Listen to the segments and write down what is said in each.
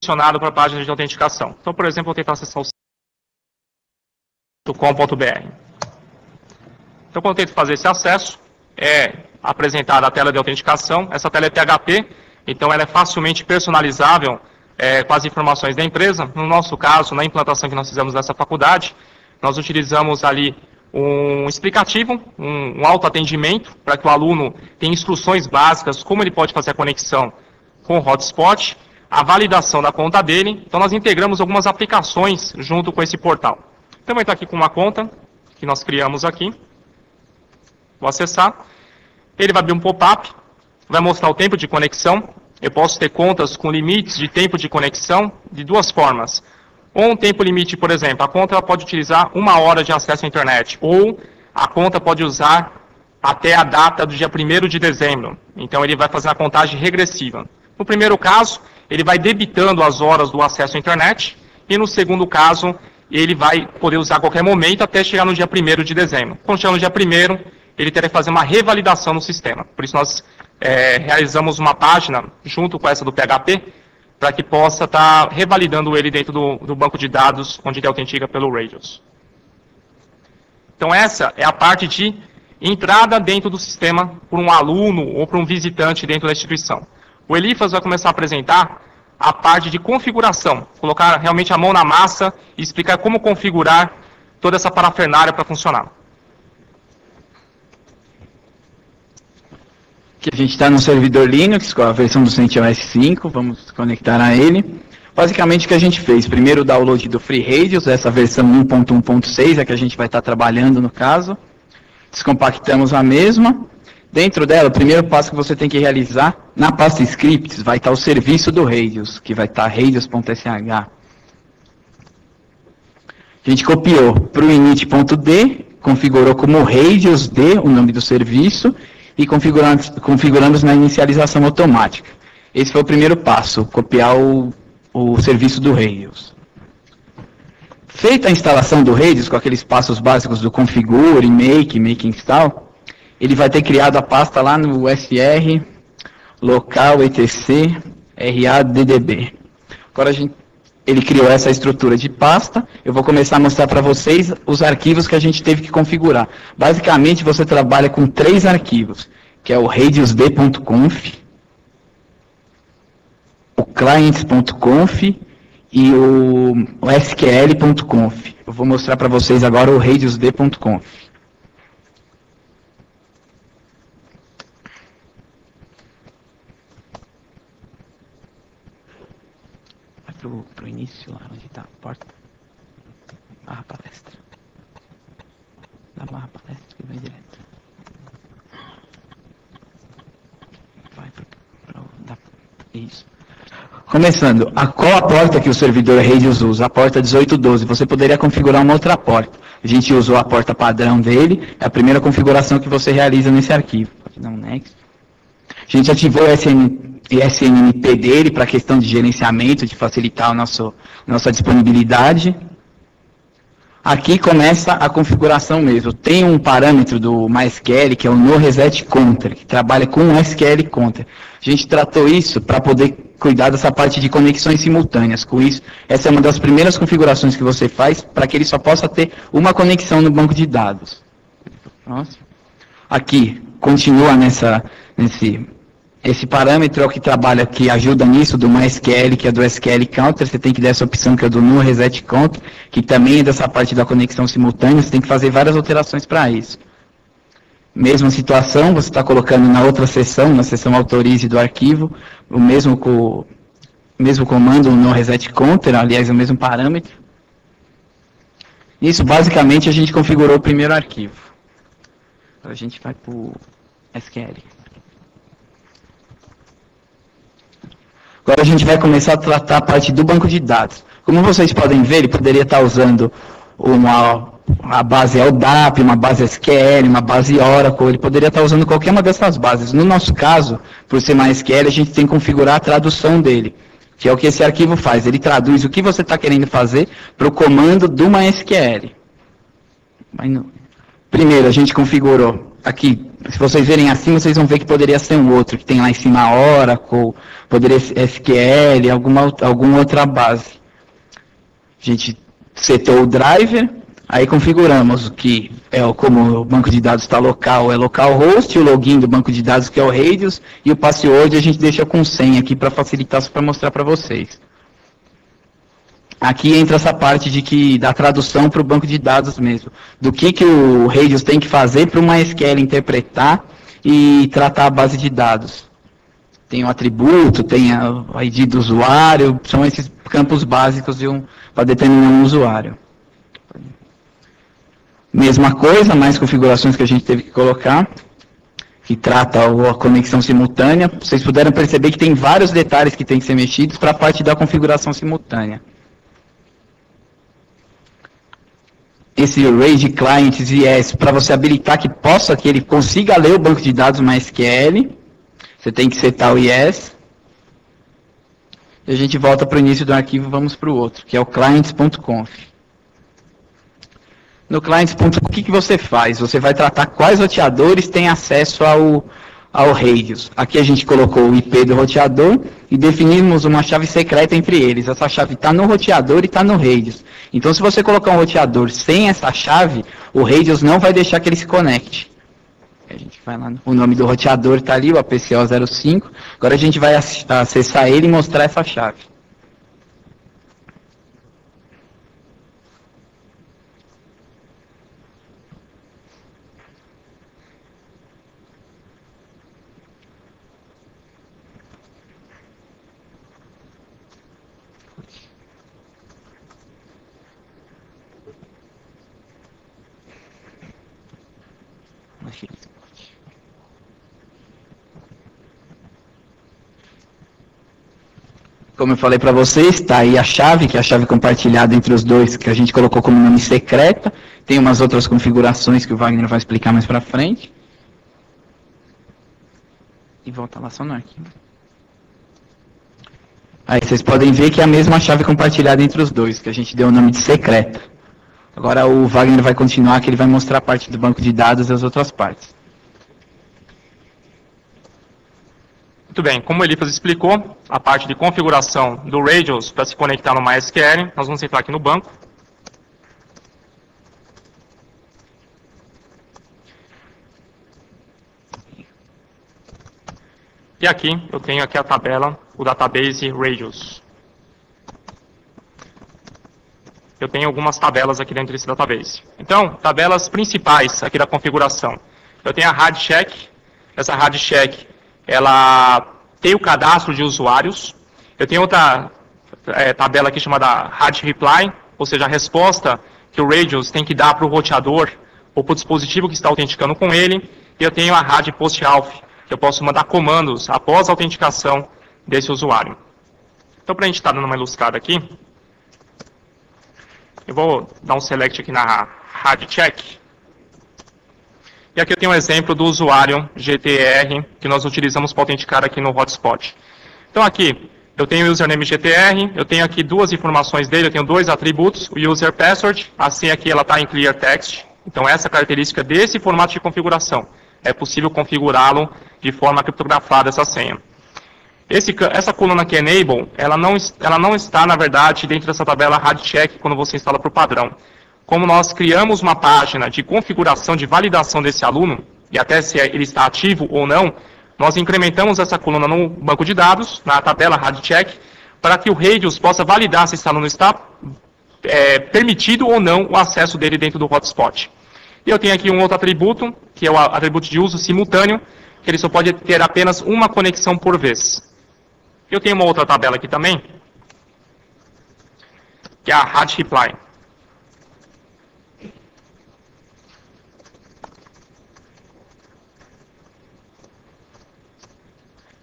direcionado para a página de autenticação. Então, por exemplo, vou tentar acessar o site.com.br. Então, quando eu tento fazer esse acesso, é apresentada a tela de autenticação. Essa tela é PHP, então ela é facilmente personalizável com as informações da empresa. No nosso caso, na implantação que nós fizemos nessa faculdade, nós utilizamos ali um explicativo, um autoatendimento, para que o aluno tenha instruções básicas, como ele pode fazer a conexão com o hotspot, a validação da conta dele. Então, nós integramos algumas aplicações junto com esse portal. Então, vai estar aqui com uma conta que nós criamos aqui. Vou acessar. Ele vai abrir um pop-up, vai mostrar o tempo de conexão. Eu posso ter contas com limites de tempo de conexão de duas formas. Ou um tempo limite, por exemplo, a conta ela pode utilizar 1 hora de acesso à internet, ou a conta pode usar até a data do dia 1º de dezembro. Então, ele vai fazer a contagem regressiva. No primeiro caso, ele vai debitando as horas do acesso à internet, e no segundo caso, ele vai poder usar a qualquer momento até chegar no dia 1º de dezembro. Quando chegar no dia 1º, ele terá que fazer uma revalidação no sistema. Por isso, nós realizamos uma página, junto com essa do PHP, para que possa estar revalidando ele dentro do banco de dados, onde ele autentica pelo Radius. Então, essa é a parte de entrada dentro do sistema por um aluno ou por um visitante dentro da instituição. O Elifas vai começar a apresentar a parte de configuração, colocar realmente a mão na massa e explicar como configurar toda essa parafernália para funcionar. Aqui a gente está no servidor Linux, com a versão do CentOS 5, vamos conectar a ele. Basicamente o que a gente fez, primeiro o download do FreeRadius, essa versão 1.1.6, é que a gente vai estar trabalhando no caso. Descompactamos a mesma. Dentro dela, o primeiro passo que você tem que realizar, na pasta scripts, vai estar o serviço do Radius, que vai estar radius.sh. A gente copiou para o init.d, configurou como radius.d, o nome do serviço, e configuramos na inicialização automática. Esse foi o primeiro passo, copiar o serviço do Radius. Feita a instalação do Radius, com aqueles passos básicos do configure, make install, ele vai ter criado a pasta lá no usr, local, etc, raddb. Agora ele criou essa estrutura de pasta, eu vou começar a mostrar para vocês os arquivos que a gente teve que configurar. Basicamente, você trabalha com 3 arquivos, que é o radiusd.conf, o clients.conf e o sql.conf. Eu vou mostrar para vocês agora o radiusd.conf. Pro início, lá onde está a porta. Barra palestra. Da barra palestra que vai direto. Vai isso. Começando, qual a porta que o servidor Radius usa? A porta 1812. Você poderia configurar uma outra porta. A gente usou a porta padrão dele, é a primeira configuração que você realiza nesse arquivo. Pode dar um next. A gente ativou o SNMP dele para a questão de gerenciamento, de facilitar a nossa disponibilidade. Aqui começa a configuração mesmo. Tem um parâmetro do MySQL, que é o NoResetCounter, que trabalha com o SQL Counter. A gente tratou isso para poder cuidar dessa parte de conexões simultâneas. Com isso, essa é uma das primeiras configurações que você faz para que ele só possa ter uma conexão no banco de dados. Aqui, continua esse parâmetro é o que trabalha, que ajuda nisso, do MySQL, que é do SQL Counter. Você tem que dar essa opção, que é do NoResetCounter, que também é dessa parte da conexão simultânea. Você tem que fazer várias alterações para isso. Mesma situação, você está colocando na outra seção, na seção autorize do arquivo, o mesmo comando, o NoResetCounter, aliás, o mesmo parâmetro. Isso, basicamente, a gente configurou o primeiro arquivo. Agora a gente vai para o SQL. Agora a gente vai começar a tratar a parte do banco de dados. Como vocês podem ver, ele poderia estar usando uma base LDAP, uma base SQL, uma base Oracle, ele poderia estar usando qualquer uma dessas bases. No nosso caso, por ser MySQL, a gente tem que configurar a tradução dele, que é o que esse arquivo faz. Ele traduz o que você está querendo fazer para o comando do MySQL. Primeiro, a gente configurou aqui Se vocês verem acima, vocês vão ver que poderia ser um outro, que tem lá em cima a Oracle, poderia ser SQL, alguma outra base. A gente setou o driver, aí configuramos que como o banco de dados está local, é localhost, o login do banco de dados que é o Radius, e o password a gente deixa com senha aqui para facilitar, para mostrar para vocês. Aqui entra essa parte da tradução para o banco de dados mesmo, do que o Radius tem que fazer para uma SQL interpretar e tratar a base de dados. Tem o atributo, tem o ID do usuário, são esses campos básicos para determinar um usuário. Mesma coisa, mais configurações que a gente teve que colocar, que trata a conexão simultânea. Vocês puderam perceber que tem vários detalhes que tem que ser mexidos para a parte da configuração simultânea. Esse RAID Clients yes, para você habilitar que ele consiga ler o banco de dados MySQL, você tem que setar o yes. E a gente volta para o início do arquivo e vamos para o outro, que é o clients.conf. No clients.conf, o que você faz? Você vai tratar quais roteadores têm acesso ao Radius. Aqui a gente colocou o IP do roteador e definimos uma chave secreta entre eles. Essa chave está no roteador e está no Radius. Então, se você colocar um roteador sem essa chave, o Radius não vai deixar que ele se conecte. A gente vai lá, o nome do roteador está ali, o APCO05. Agora a gente vai acessar ele e mostrar essa chave. Como eu falei para vocês, está aí a chave, que é a chave compartilhada entre os dois, que a gente colocou como nome secreta. Tem umas outras configurações que o Wagner vai explicar mais para frente. E volta lá só no arquivo. Aí vocês podem ver que é a mesma chave compartilhada entre os dois, que a gente deu o nome de secreta. Agora o Wagner vai continuar, que ele vai mostrar a parte do banco de dados e as outras partes. Muito bem, como o Elifas explicou, a parte de configuração do Radius para se conectar no MySQL, nós vamos entrar aqui no banco. E aqui eu tenho aqui a tabela, o database Radius. Eu tenho algumas tabelas aqui dentro desse database. Então, tabelas principais aqui da configuração. Eu tenho a RadCheck. Essa RadCheck, ela tem o cadastro de usuários. Eu tenho outra tabela aqui chamada RadReply, ou seja, a resposta que o Radius tem que dar para o roteador ou para o dispositivo que está autenticando com ele. E eu tenho a RadPostAuth, que eu posso mandar comandos após a autenticação desse usuário. Então, para a gente estar dando uma ilustrada aqui, eu vou dar um select aqui na RadCheck. E aqui eu tenho um exemplo do usuário GTR que nós utilizamos para autenticar aqui no hotspot. Então aqui eu tenho o username GTR, eu tenho aqui duas informações dele, eu tenho dois atributos, o user password, a senha aqui ela está em clear text. Então essa é a característica desse formato de configuração. É possível configurá-lo de forma criptografada essa senha. Essa coluna aqui, enable, ela não está, na verdade, dentro dessa tabela RadCheck quando você instala por padrão. Como nós criamos uma página de configuração, de validação desse aluno, e até se ele está ativo ou não, nós incrementamos essa coluna no banco de dados, na tabela RadCheck, para que o Radius possa validar se esse aluno está permitido ou não o acesso dele dentro do hotspot. E eu tenho aqui um outro atributo, que é o atributo de uso simultâneo, que ele só pode ter apenas uma conexão por vez. Eu tenho uma outra tabela aqui também, que é a RadReply.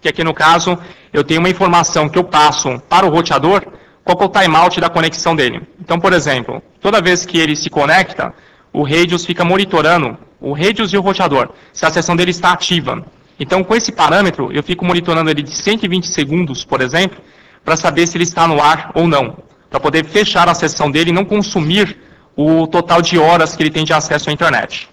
Que aqui no caso, eu tenho uma informação que eu passo para o roteador, qual é o timeout da conexão dele. Então, por exemplo, toda vez que ele se conecta, o Radius fica monitorando, o Radius e o roteador, se a sessão dele está ativa. Então, com esse parâmetro, eu fico monitorando ele de 120 segundos, por exemplo, para saber se ele está no ar ou não, para poder fechar a sessão dele e não consumir o total de horas que ele tem de acesso à internet.